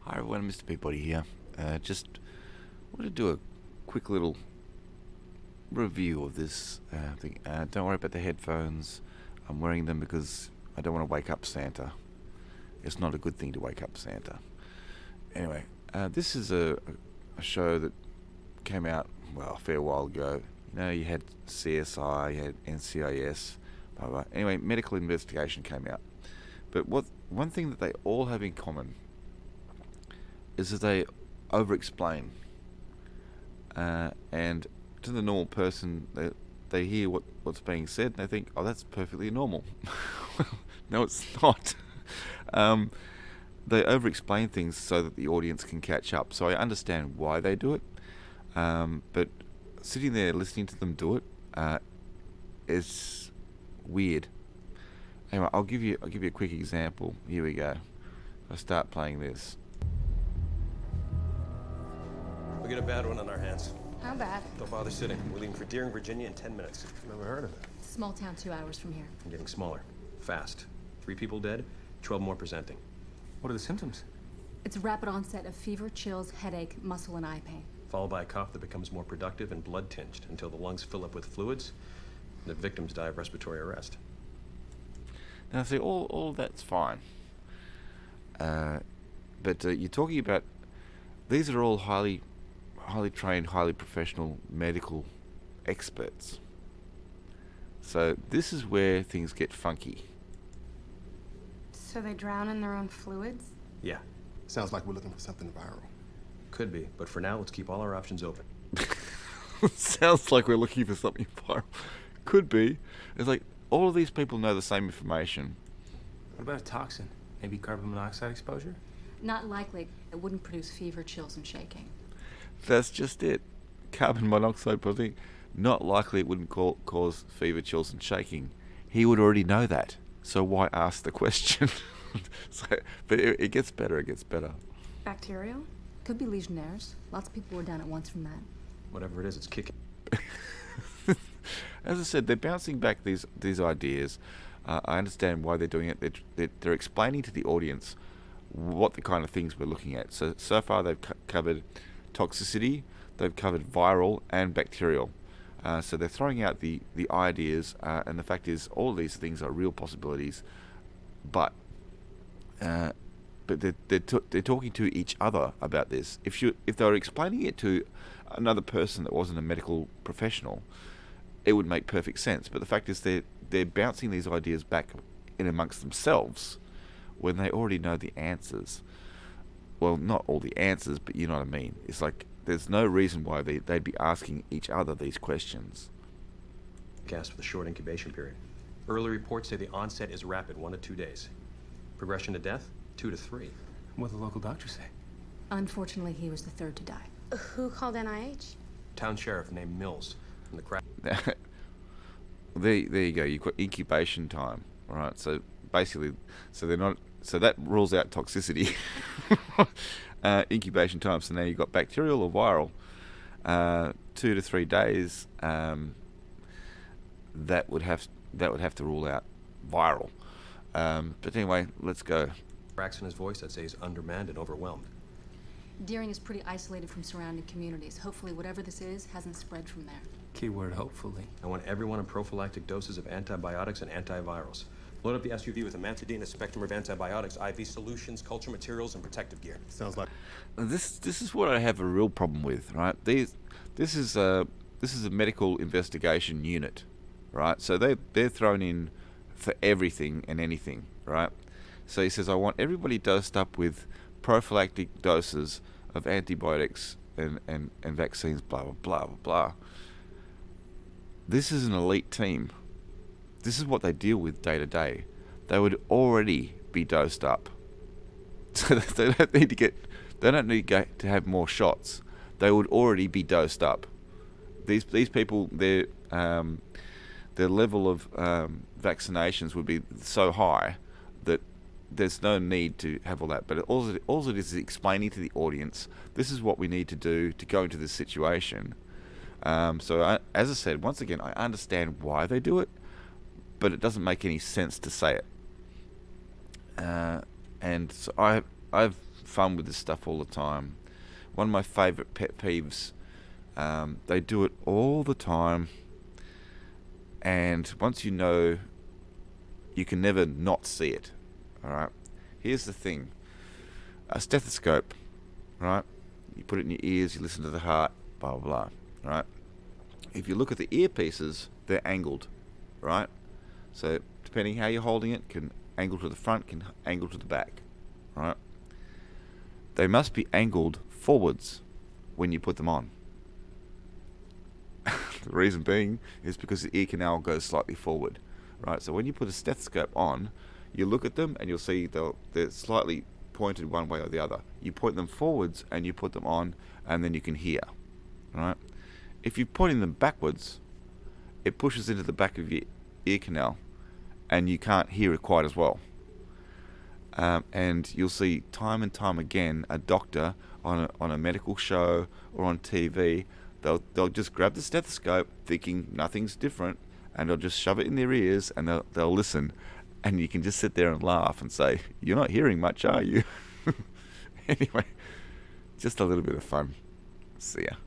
Hi everyone, Mr. Peabody here. Just want to do a quick little review of this thing. Don't worry about the headphones. I'm wearing them because I don't want to wake up Santa. It's not a good thing to wake up Santa. Anyway, this is a show that came out, well, a fair while ago. You know, you had CSI, you had NCIS, blah, blah. Anyway, medical investigation came out. But one thing that they all have in common is that they over-explain, and to the normal person, they hear what's being said and they think, oh, that's perfectly normal. No, it's not. um, they over-explain things so that the audience can catch up. So I understand why they do it, but sitting there listening to them do it is weird. Anyway, I'll give you a quick example. Here we go. I'll start playing this. We got a bad one on our hands. How bad? Don't bother sitting. We're leaving for Deering, Virginia in 10 minutes. Never heard of it. Small town 2 hours from here. I'm getting smaller. Fast. 3 people dead, 12 more presenting. What are the symptoms? It's a rapid onset of fever, chills, headache, muscle, and eye pain. Followed by a cough that becomes more productive and blood-tinged until the lungs fill up with fluids and the victims die of respiratory arrest. Now, see, all of that's fine. But you're talking about, these are all highly trained, highly professional medical experts. So this is where things get funky. So they drown in their own fluids? Yeah, Sounds like we're looking for something viral. could be, but for now, let's keep all our options open. Sounds like we're looking for something viral. Could be. It's like all of these people know the same information. What about a toxin? Maybe carbon monoxide exposure? Not likely. It wouldn't produce fever, chills, and shaking. That's just it. Carbon monoxide poisoning, not likely it wouldn't cause fever, chills, and shaking. He would already know that. So why ask the question? But it gets better. It gets better. Bacterial? Could be Legionnaires. Lots of people were down at once from that. Whatever it is, it's kicking. As I said, they're bouncing back these ideas. I understand why they're doing it. They're explaining to the audience what the kind of things we're looking at. So far they've covered toxicity, they've covered viral and bacterial. So they're throwing out the ideas, and the fact is all of these things are real possibilities, but they're talking to each other about this. If they were explaining it to another person that wasn't a medical professional, it would make perfect sense. But the fact is they're bouncing these ideas back in amongst themselves when they already know the answers. Well, not all the answers, but you know what I mean. It's like there's no reason why they'd be asking each other these questions. Gas with a short incubation period. Early reports say the onset is rapid, 1 to 2 days. Progression to death, 2 to 3. What did the local doctor say? Unfortunately, he was the third to die. Who called NIH? Town sheriff named Mills from the crack. There you go. You've got incubation time. All right. So basically, they're not. So that rules out toxicity. Incubation time. So now you've got bacterial or viral. 2 to 3 days. That would have to rule out viral. But anyway, let's go. Cracks in his voice, I'd say he's undermanned and overwhelmed. Deering is pretty isolated from surrounding communities. Hopefully, whatever this is hasn't spread from there. Keyword hopefully. I want everyone on prophylactic doses of antibiotics and antivirals. Load up the SUV with amantadine, a spectrum of antibiotics, IV solutions, culture materials, and protective gear. Sounds like This is what I have a real problem with, right? This is a medical investigation unit, right? So they're thrown in for everything and anything, right? So he says, I want everybody dosed up with prophylactic doses of antibiotics and vaccines, blah, blah, blah, blah, blah. This is an elite team. This is what they deal with day to day. They would already be dosed up. So they don't need to have more shots. They would already be dosed up. These people, their level of vaccinations would be so high that there's no need to have all that. But all it is explaining to the audience, this is what we need to do to go into this situation. So as I said, once again, I understand why they do it, but it doesn't make any sense to say it. And so I've fun with this stuff all the time. One of my favourite pet peeves, they do it all the time, and once you know, you can never not see it. Alright? Here's the thing. A stethoscope, right? You put it in your ears, you listen to the heart, blah, blah, blah, right? If you look at the earpieces, they're angled, right? So depending how you're holding it, can angle to the front, can angle to the back, right? They must be angled forwards when you put them on. The reason being is because the ear canal goes slightly forward, right? So when you put a stethoscope on, you look at them and you'll see they're slightly pointed one way or the other. You point them forwards and you put them on, and then you can hear, right? If you're pointing them backwards, it pushes into the back of your ear canal and you can't hear it quite as well. And you'll see time and time again a doctor on a medical show or on TV, they'll just grab the stethoscope thinking nothing's different, and they'll just shove it in their ears and they'll listen, and you can just sit there and laugh and say, "You're not hearing much, are you?" Anyway, just a little bit of fun. See ya.